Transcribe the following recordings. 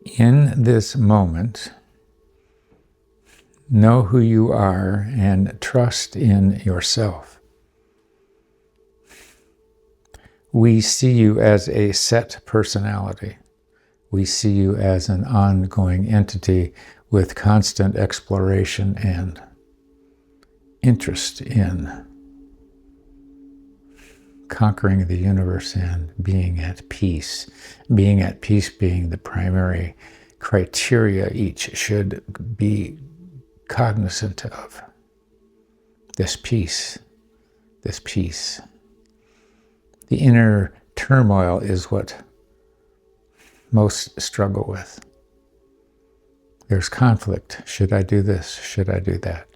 In this moment, know who you are and trust in yourself. We see you as a set personality. We see you as an ongoing entity with constant exploration and interest in conquering the universe and being at peace. Being at peace being the primary criteria each should be cognizant of. This peace. The inner turmoil is what most struggle with. There's conflict. Should I do this? Should I do that?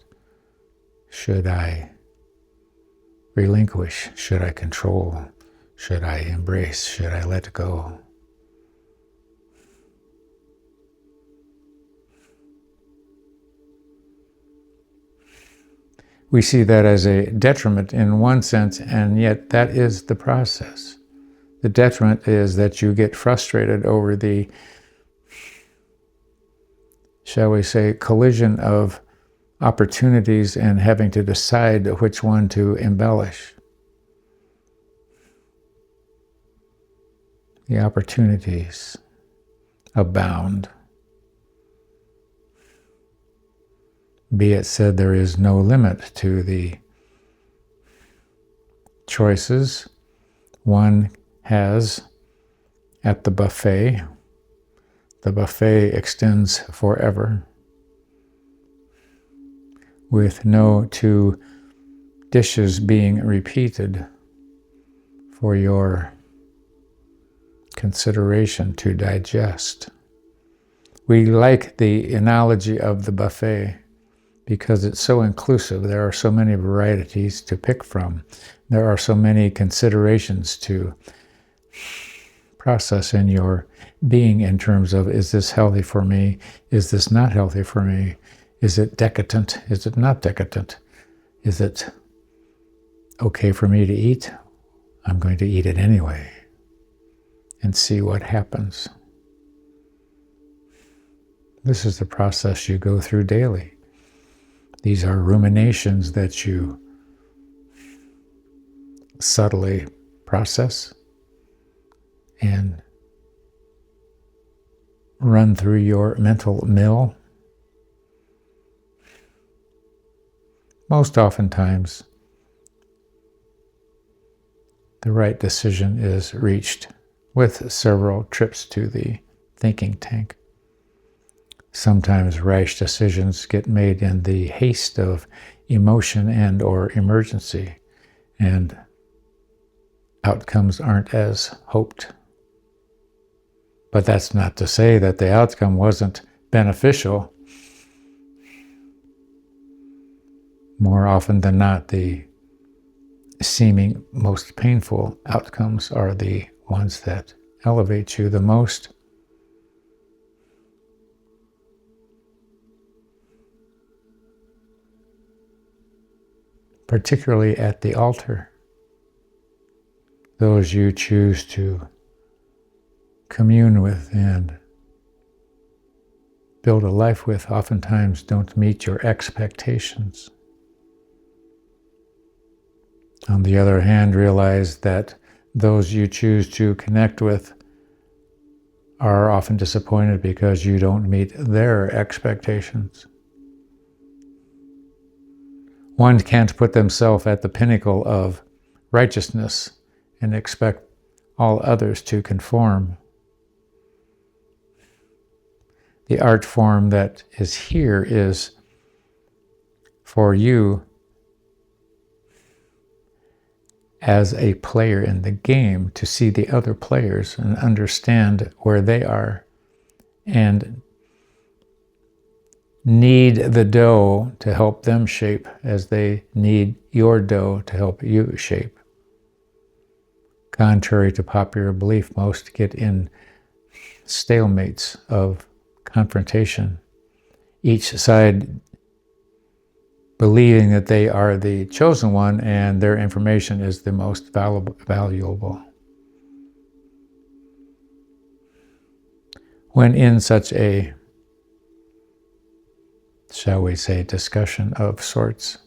Should I relinquish? Should I control? Should I embrace? Should I let go? We see that as a detriment in one sense, and yet that is the process. The detriment is that you get frustrated over the, shall we say, collision of opportunities and having to decide which one to embellish. The opportunities abound. Be it said, there is no limit to the choices one has at the buffet. The buffet extends forever, with no two dishes being repeated for your consideration to digest. We like the analogy of the buffet because it's so inclusive. There are so many varieties to pick from. There are so many considerations to process in your being in terms of, is this healthy for me? Is this not healthy for me? Is it decadent? Is it not decadent? Is it okay for me to eat? I'm going to eat it anyway and see what happens. This is the process you go through daily. These are ruminations that you subtly process and run through your mental mill. Most oftentimes, the right decision is reached with several trips to the thinking tank. Sometimes rash decisions get made in the haste of emotion and or emergency, and outcomes aren't as hoped. But that's not to say that the outcome wasn't beneficial. More often than not, the seeming most painful outcomes are the ones that elevate you the most. Particularly at the altar. Those you choose to commune with and build a life with oftentimes don't meet your expectations. On the other hand, realize that those you choose to connect with are often disappointed because you don't meet their expectations. One can't put themselves at the pinnacle of righteousness and expect all others to conform. The art form that is here is for you as a player in the game to see the other players and understand where they are and need the dough to help them shape as they need your dough to help you shape. Contrary to popular belief, most get in stalemates of confrontation, each side believing that they are the chosen one and their information is the most valuable. When in such a, shall we say, discussion of sorts,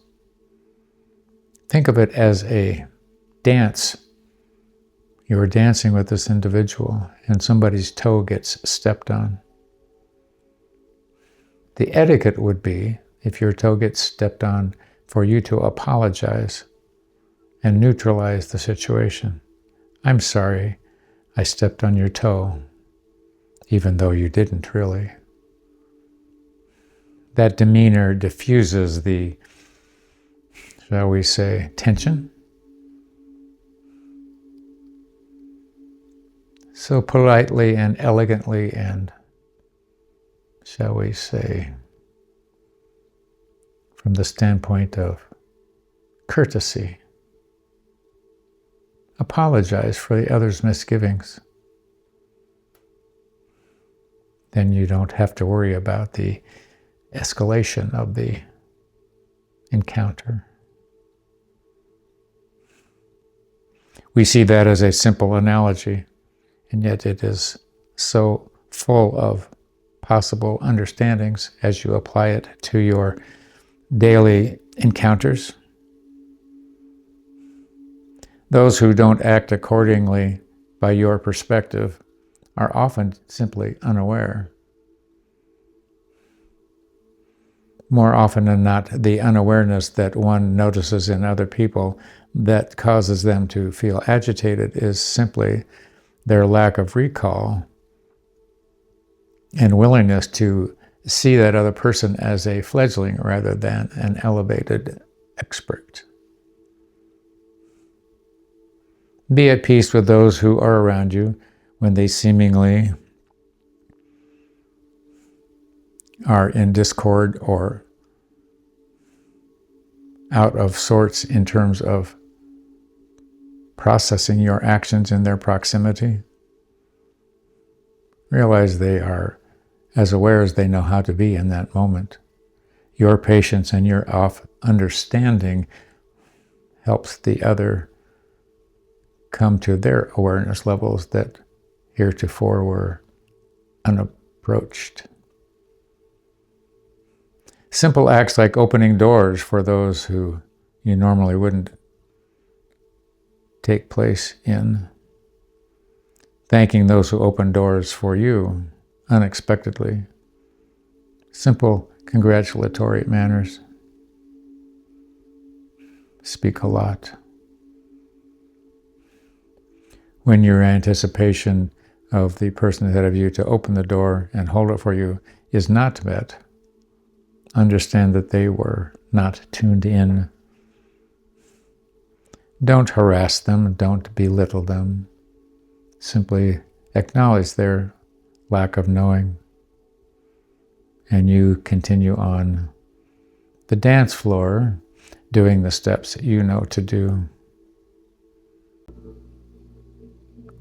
think of it as a dance. You're dancing with this individual and somebody's toe gets stepped on. The etiquette would be, if your toe gets stepped on, for you to apologize and neutralize the situation. I'm sorry, I stepped on your toe, even though you didn't really. That demeanor diffuses the, shall we say, tension. So politely and elegantly and, shall we say, from the standpoint of courtesy, apologize for the other's misgivings. Then you don't have to worry about the escalation of the encounter. We see that as a simple analogy, and yet it is so full of possible understandings as you apply it to your daily encounters. Those who don't act accordingly by your perspective are often simply unaware. More often than not, the unawareness that one notices in other people that causes them to feel agitated is simply their lack of recall and willingness to see that other person as a fledgling rather than an elevated expert. Be at peace with those who are around you when they seemingly are in discord or out of sorts in terms of processing your actions in their proximity. Realize they are as aware as they know how to be in that moment. Your patience and your understanding helps the other come to their awareness levels that heretofore were unapproached. Simple acts like opening doors for those who you normally wouldn't take place in. Thanking those who open doors for you unexpectedly. Simple congratulatory manners speak a lot. When your anticipation of the person ahead of you to open the door and hold it for you is not met, understand that they were not tuned in. Don't harass them, don't belittle them. Simply acknowledge their lack of knowing, and you continue on the dance floor doing the steps you know to do.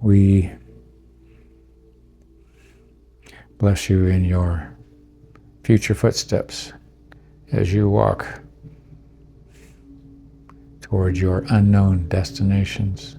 We bless you in your future footsteps as you walk toward your unknown destinations.